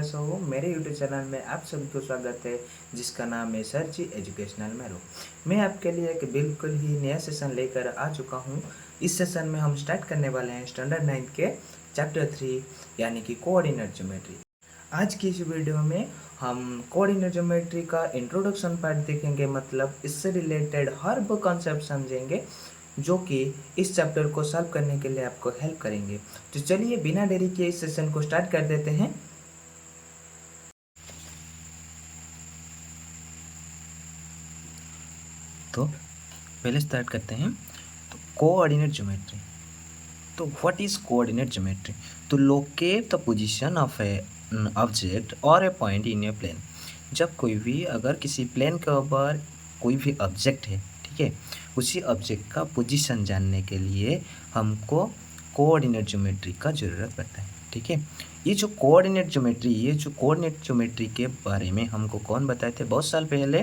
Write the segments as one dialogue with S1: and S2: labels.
S1: कैसे हो? मेरे यूट्यूब चैनल में आप सभी को स्वागत है, जिसका नाम है सर जी एजुकेशनल मैरो। मैं आपके लिए एक बिल्कुल ही नया सेशन लेकर आ चुका हूँ। इस सेशन में हम स्टार्ट करने वाले हैं स्टैंडर्ड 9 के चैप्टर 3 यानी कि कोऑर्डिनेट ज्योमेट्री। आज की इस वीडियो में हम कोऑर्डिनेट ज्योमेट्री का इंट्रोडक्शन पार्ट देखेंगे, मतलब इससे रिलेटेड हर वो कॉन्सेप्ट समझेंगे जो कि इस चैप्टर को सॉल्व करने के लिए आपको हेल्प करेंगे। तो चलिए बिना देरी के इस सेशन को स्टार्ट कर देते हैं। तो पहले स्टार्ट करते हैं। तो कोऑर्डिनेट ज्योमेट्री, तो व्हाट इज कोऑर्डिनेट ज्योमेट्री? तो locate the position of A object और ए पॉइंट इन ए प्लेन। जब कोई भी अगर किसी प्लेन के ऊपर कोई भी ऑब्जेक्ट है, ठीक है, उसी ऑब्जेक्ट का पोजीशन जानने के लिए हमको कोऑर्डिनेट ज्योमेट्री का ज़रूरत पड़ता है। ठीक है, ये जो कोऑर्डिनेट ज्योमेट्री के बारे में हमको कौन बताए थे बहुत साल पहले?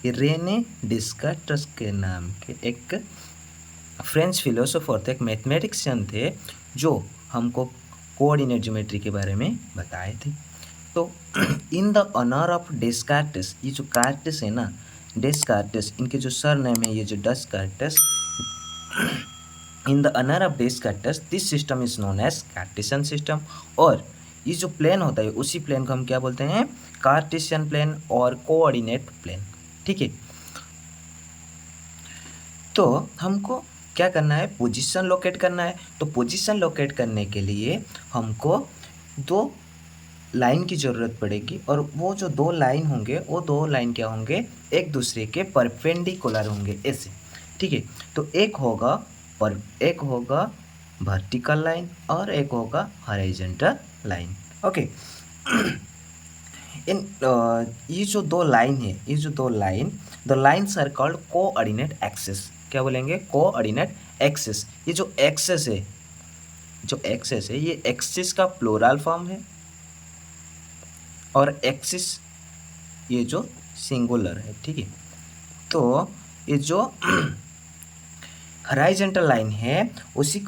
S1: ये रेने डिस्कार्टस के नाम के एक फ्रेंच फिलोसोफर थे, एक मैथमेटिशियन थे, जो हमको कोऑर्डिनेट ज्योमेट्री के बारे में बताए थे। तो इन द ऑनर ऑफ डेस्कार्टस, ये जो कार्टस है ना, डेस्कार्टस, इनके जो सर नेम है ये जो Descartes, in the honour of Descartes this system is known as Cartesian system. और ये जो प्लेन होता है उसी प्लेन को हम क्या बोलते हैं? कार्टेशियन प्लेन और कोऑर्डिनेट प्लेन। ठीक है, तो हमको क्या करना है? पोजीशन लोकेट करना है। तो पोजीशन लोकेट करने के लिए हमको दो लाइन की ज़रूरत पड़ेगी, और वो जो दो लाइन होंगे वो दो लाइन क्या होंगे? एक दूसरे के परपेंडिकुलर होंगे, ऐसे। ठीक है, तो एक होगा वर्टिकल लाइन और एक होगा हॉरिजॉन्टल लाइन। ओके, ये जो दो लाइन है, the lines are called coordinate axis. क्या बोलेंगे? Coordinate axis. ये जो एक्सिस है ये एक्सिस का प्लूरल फॉर्म है, और एक्सिस ये जो सिंगुलर है। ठीक है, तो ये जो हॉरिजॉन्टल लाइन है उसी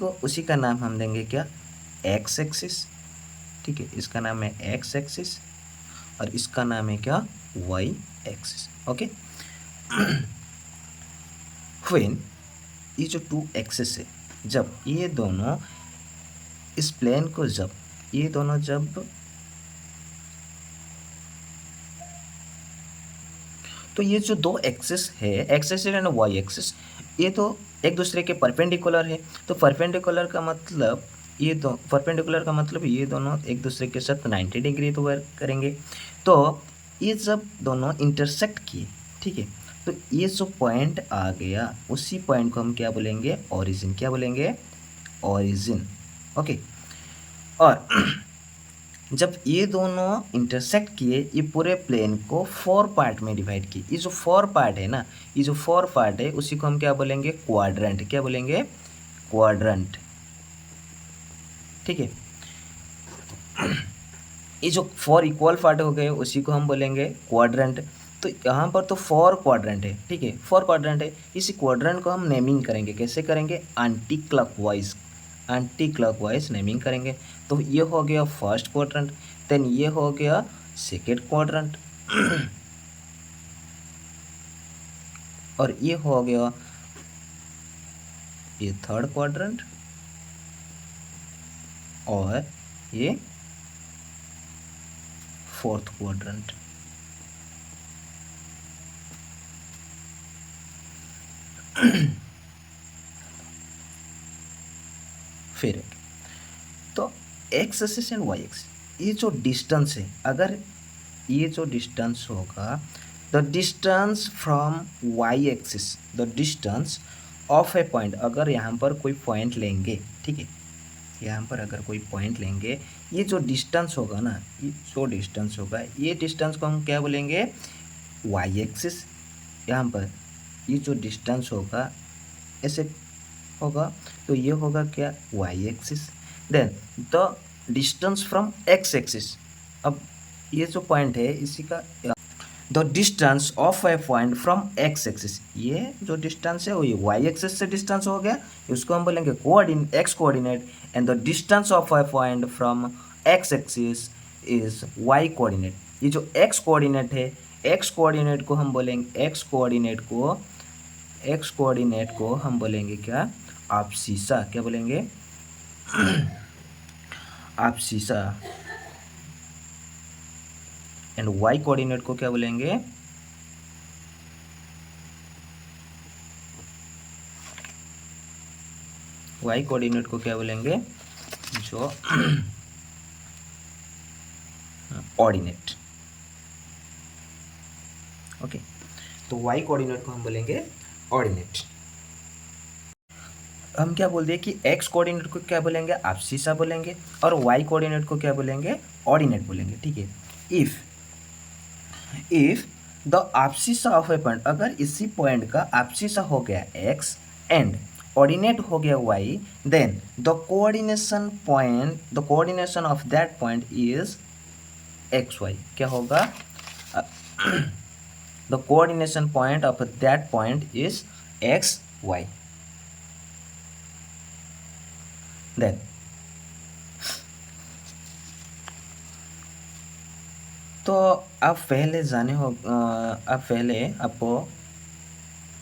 S1: का नाम हम देंगे क्या? X axis. ठीक है, इसका नाम है एक्स एक्सिस और इसका नाम है क्या? Y axis. ओके, व्हेन ये जो टू एक्सिस है, जब ये दोनों इस प्लेन को जब तो ये जो दो एक्सिस है, X axis and Y axis, ये तो एक दूसरे के परपेंडिकुलर है। तो परपेंडिकुलर का मतलब ये दोनों एक दूसरे के साथ 90 डिग्री तो वर्क करेंगे। तो ये जब दोनों इंटरसेक्ट किए, ठीक है, तो ये जो पॉइंट आ गया उसी पॉइंट को हम क्या बोलेंगे? ओरिजिन। क्या बोलेंगे? ओरिजिन। ओके, और जब ये दोनों इंटरसेक्ट किए, ये पूरे प्लेन को 4 पार्ट में डिवाइड किए। ये जो 4 पार्ट है ना, ये जो 4 पार्ट है उसी को हम क्या बोलेंगे? क्वाड्रेंट। क्या बोलेंगे? क्वाड्रेंट। ठीक है, ये जो 4 इक्वल पार्ट हो गए उसी को हम बोलेंगे क्वाड्रेंट। तो यहाँ पर तो 4 क्वाड्रेंट है। ठीक है, 4 क्वाड्रेंट है। इसी क्वाड्रेंट को हम नेमिंग करेंगे। कैसे करेंगे? एंटी क्लॉकवाइज नेमिंग करेंगे। तो ये हो गया फर्स्ट क्वाड्रेंट, देन ये हो गया सेकेंड क्वाड्रेंट, और ये हो गया ये थर्ड क्वाड्रेंट, और ये फोर्थ क्वाड्रेंट। फिर तो X axis and Y axis, ये जो डिस्टेंस है, अगर ये जो डिस्टेंस होगा, the distance from Y axis, the distance of a point, अगर यहाँ पर कोई पॉइंट लेंगे, ठीक है, यहाँ पर अगर कोई पॉइंट लेंगे, ये जो डिस्टेंस होगा ना, ये डिस्टेंस को हम क्या बोलेंगे? Y axis. यहाँ पर ये जो डिस्टेंस होगा ऐसे होगा, तो ये होगा क्या? Y axis. Then the distance from x axis, अब ये जो पॉइंट है इसी का the distance of a point from x axis, ये जो डिस्टेंस है वो ये वाई एक्सिस से डिस्टेंस हो गया, इसको हम बोलेंगे x coordinate. And the distance of a point from x axis is y coordinate. ये जो एक्स कोऑर्डिनेट है, एक्स कोऑर्डिनेट को हम बोलेंगे, एक्स कोऑर्डिनेट को हम बोलेंगे क्या, आपसीसा। क्या बोलेंगे, आपसीसा। एंड वाई कोऑर्डिनेट को क्या बोलेंगे, वाई कोऑर्डिनेट को क्या बोलेंगे, जो ऑर्डिनेट। ओके, तो वाई कोऑर्डिनेट को हम बोलेंगे ऑर्डिनेट। हम क्या बोलते हैं कि एक्स कोऑर्डिनेट को क्या बोलेंगे, आपसीसा बोलेंगे, और वाई कोऑर्डिनेट को क्या बोलेंगे, ऑर्डिनेट बोलेंगे। ठीक है, if the abscissa of a point, अगर इसी पॉइंट का आपसीसा हो गया एक्स एंड ऑर्डिनेट हो गया Y, then the coordination of that point is X Y. क्या होगा, the coordination point of that point is X Y. देन तो आप पहले जाने हो, आप पहले आपको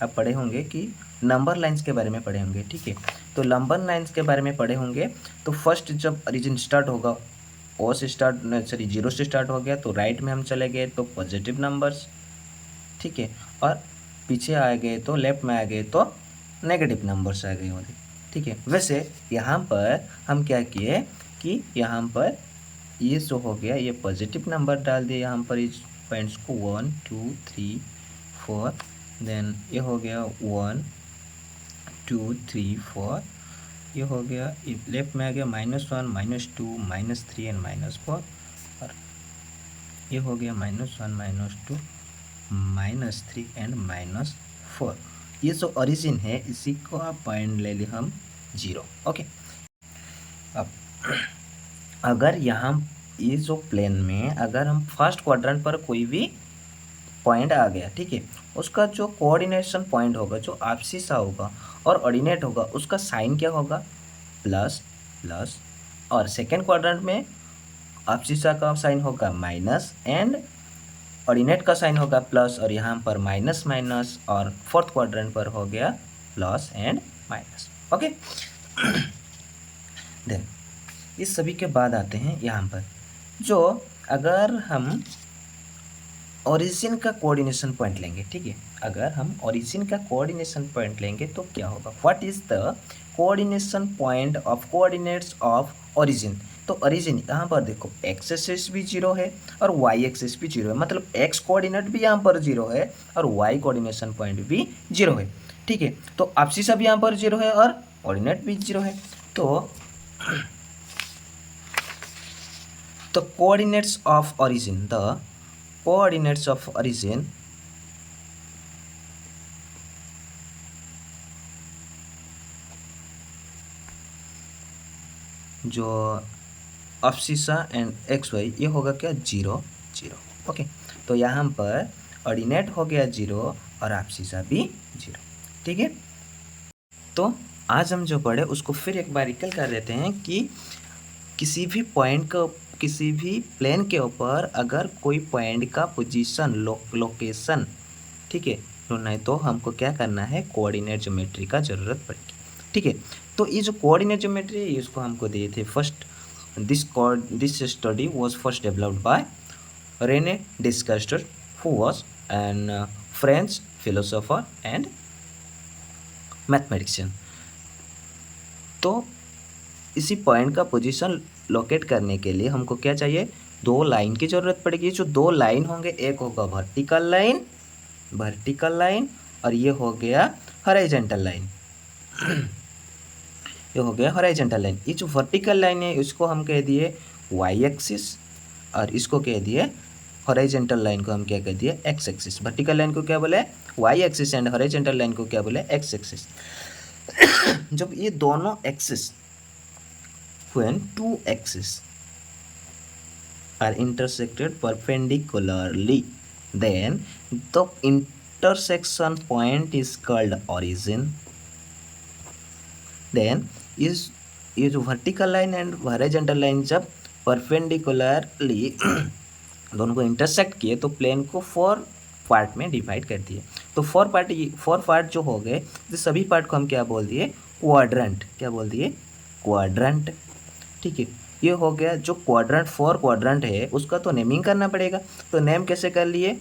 S1: आप पढ़े होंगे कि नंबर लाइंस के बारे में पढ़े होंगे। ठीक है, तो नंबर लाइंस के बारे में पढ़े होंगे। तो फर्स्ट जब ओरिजिन स्टार्ट होगा, ओ से स्टार्ट, सॉरी जीरो से स्टार्ट हो गया, तो राइट में हम चले गए तो पॉजिटिव नंबर्स। ठीक है, और पीछे आ गए तो लेफ्ट में आ गए तो नेगेटिव नंबर्स आ गए होंगे। ठीक है, वैसे यहाँ पर हम क्या किए कि यहाँ पर ये जो हो गया, ये पॉजिटिव नंबर डाल दिए यहाँ पर इस पॉइंट्स को 1 2 3 4, देन ये हो गया 1 2 3 4, ये हो गया, लेफ्ट में आ गया -1 -2 -3 एंड -4, और ये हो गया -1 -2 -3 एंड -4। ये जो ओरिजिन है इसी को आप पॉइंट ले लिए हम 0। ओके, अब अगर यहाँ ये जो प्लेन में अगर हम फर्स्ट क्वाड्रेंट पर कोई भी पॉइंट आ गया, ठीक है, उसका जो कोऑर्डिनेशन पॉइंट होगा, जो आपसीसा होगा और ऑर्डिनेट होगा, उसका साइन क्या होगा, प्लस प्लस, और सेकेंड क्वाड्रेंट में आपसीसा का साइन होगा माइनस एंड ऑर्डिनेट का साइन होगा प्लस, और यहाँ पर माइनस माइनस, और फोर्थ क्वाड्रेंट पर हो गया plus and minus. Okay, then इस सभी के बाद आते हैं यहाँ पर, जो अगर हम ओरिजिन का कोऑर्डिनेशन पॉइंट लेंगे। ठीक है, अगर हम ओरिजिन का कोऑर्डिनेशन पॉइंट लेंगे तो क्या होगा, what is the coordination point of coordinates of origin. तो ओरिजिन यहाँ पर देखो, एक्स एक्सिस भी 0 है और वाई एक्सिस भी 0 है, मतलब एक्स कोऑर्डिनेट भी यहाँ पर 0 है और वाई कोऑर्डिनेशन पॉइंट भी 0 है। ठीक है, तो आपसीसा भी यहाँ पर 0 है और ऑर्डिनेट भी 0 है। तो coordinates of origin, the coordinates of origin जो अफसीसा एंड एक्स वाई, ये होगा क्या, 0 0। ओके, तो यहाँ पर ऑर्डिनेट हो गया 0 और अफसीसा भी 0। ठीक है, तो आज हम जो पढ़े उसको फिर एक बार रिकल कर देते हैं कि किसी भी पॉइंट का, किसी भी प्लेन के ऊपर अगर कोई पॉइंट का पोजीशन, लोकेशन, ठीक है, ढूंढना है तो हमको क्या करना है, कोऑर्डिनेट ज्योमेट्री का ज़रूरत पड़ेगी। ठीक है, तो ये जो कोऑर्डिनेट ज्योमेट्री है इसको हमको दिए थे first, this study was first developed by Rene Descartes, who was an French philosopher and mathematician. तो इसी पॉइंट का पोजीशन लोकेट करने के लिए हमको क्या चाहिए, दो लाइन की ज़रूरत पड़ेगी। जो दो लाइन होंगे, एक होगा वर्टिकल लाइन और ये हो गया हॉरिजॉन्टल लाइन। ये हो गया हॉरिजॉन्टल लाइन। ये जो वर्टिकल लाइन है इसको हम कह दिए वाई एक्सिस और इसको कह दिए, हॉरिजॉन्टल लाइन को हम क्या कह दिए, एक्स एक्सिस। वर्टिकल लाइन को क्या बोले, Y axis, and horizontal line को क्या बोले, एक्स एक्सिस। जब ये दोनों axis, when two axes are intersected perpendicularly, then the intersection point is called origin. Then is ये जो vertical line and horizontal line जब परपेंडिकुलरली दोनों को इंटरसेक्ट किए तो प्लेन को 4 पार्ट में डिवाइड कर दिए। तो 4 पार्ट जो हो गए, तो सभी पार्ट को हम क्या बोल दिए, क्वाड्रेंट। क्या बोल दिए, क्वाड्रेंट। ठीक है, ये हो गया जो क्वाड्रेंट 4 क्वाड्रेंट है उसका तो नेमिंग करना पड़ेगा। तो नेम कैसे कर लिए,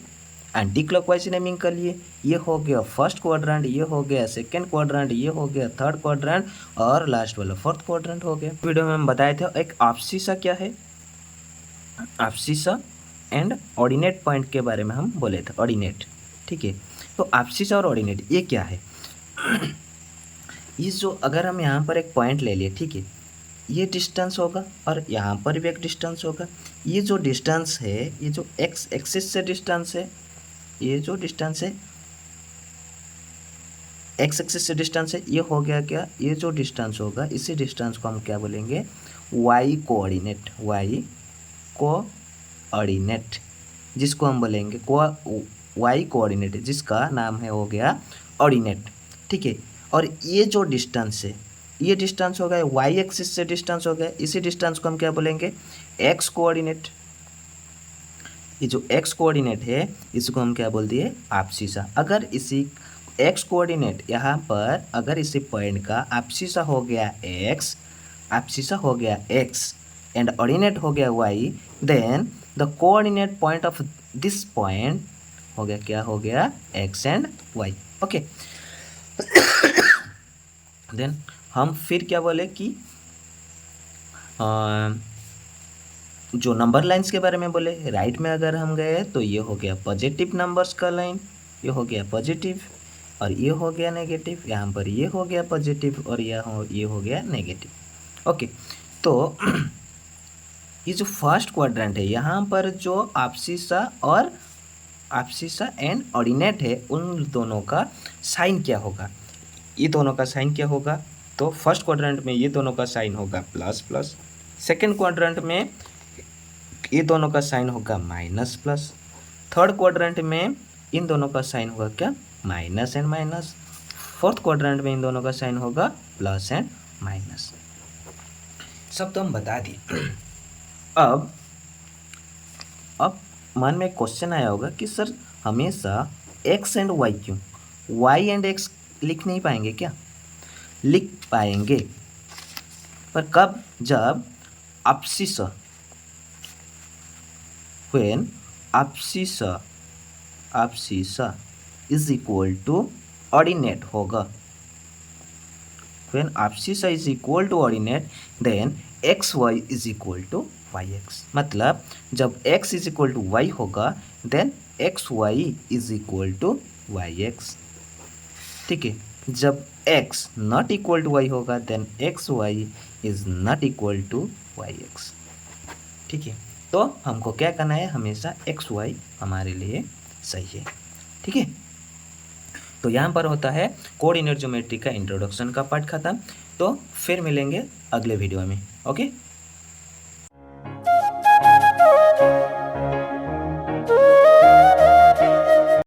S1: एंटी क्लॉकवाइज नेमिंग कर लिए। ये हो गया फर्स्ट क्वाड्रेंट, ये हो गया सेकंड क्वाड्रेंट, ये हो गया थर्ड क्वाड्रेंट और लास्ट वाला फोर्थ क्वाड्रेंट हो गया। वीडियो में हम बताए थे एक एब्सिसा क्या है, एब्सिसा एंड ऑर्डिनेट पॉइंट के बारे में हम बोले थे, ऑर्डिनेट। ठीक है, तो एब्सिसा और ऑर्डिनेट ये क्या है, ये जो अगर हम यहाँ पर एक पॉइंट ले लिए, ठीक है, ये डिस्टेंस होगा और यहाँ पर भी एक डिस्टेंस होगा। ये जो डिस्टेंस है, ये जो एक्स एक्सिस से डिस्टेंस है, ये जो डिस्टेंस है एक्स एक्सिस से डिस्टेंस है, ये हो गया क्या, ये जो डिस्टेंस होगा इसी डिस्टेंस को हम क्या बोलेंगे, वाई कोऑर्डिनेट। वाई कोऑर्डिनेट जिसको हम बोलेंगे वाई कोऑर्डिनेट, जिसका नाम है हो गया ऑर्डिनेट। ठीक है, और ये जो डिस्टेंस है, ये डिस्टेंस हो गया वाई एक्सिस से डिस्टेंस हो गया, इसी डिस्टेंस को हम क्या बोलेंगे, एक्स कोऑर्डिनेट। ये जो एक्स कोऑर्डिनेट है इसको हम क्या बोल दिए, एब्सिसा। अगर इसी एक्स कोऑर्डिनेट यहाँ पर अगर इसी पॉइंट का एब्सिसा हो गया एक्स, एब्सिसा हो गया एक्स एंड ऑर्डिनेट हो गया Y, then the coordinate point of this point हो गया क्या, हो गया X and Y. Okay, then हम फिर क्या बोले कि जो नंबर लाइन्स के बारे में बोले, राइट में अगर हम गए तो ये हो गया पॉजिटिव नंबर्स का लाइन, ये हो गया पॉजिटिव और ये हो गया नेगेटिव, यहाँ पर ये हो गया पॉजिटिव और ये हो गया नेगेटिव। ओके, तो ये जो फर्स्ट क्वाड्रेंट है यहाँ पर जो एब्सिसा और एब्सिसा एंड ऑर्डिनेट है, उन दोनों का साइन क्या होगा, ये दोनों का साइन क्या होगा, तो फर्स्ट क्वाड्रेंट में ये दोनों का साइन होगा प्लस प्लस, सेकेंड क्वाड्रेंट में ये दोनों का साइन होगा माइनस प्लस, थर्ड क्वाड्रेंट में इन दोनों का साइन होगा क्या, minus and minus, fourth quadrant में इन दोनों का साइन होगा प्लस एंड माइनस। सब तो हम बता दिए। अब मन में क्वेश्चन आया होगा कि सर हमेशा एक्स एंड वाई क्यों, वाई एंड एक्स लिख नहीं पाएंगे क्या, लिख पाएंगे, पर कब, जब abscissa, when abscissa is equal to ordinate होगा, when abscissa is equal to ordinate then X Y is equal to Y X. मतलब जब x is equal to Y होगा then X Y is equal to Y X. ठीक है, जब x not equal to Y होगा then X Y is not equal to Y X. ठीक है, तो हमको क्या करना है, हमेशा एक्स वाई हमारे लिए सही है। ठीक है, तो यहाँ पर होता है कोऑर्डिनेट ज्योमेट्री का इंट्रोडक्शन का पार्ट खत्म। तो फिर मिलेंगे अगले वीडियो में। ओके।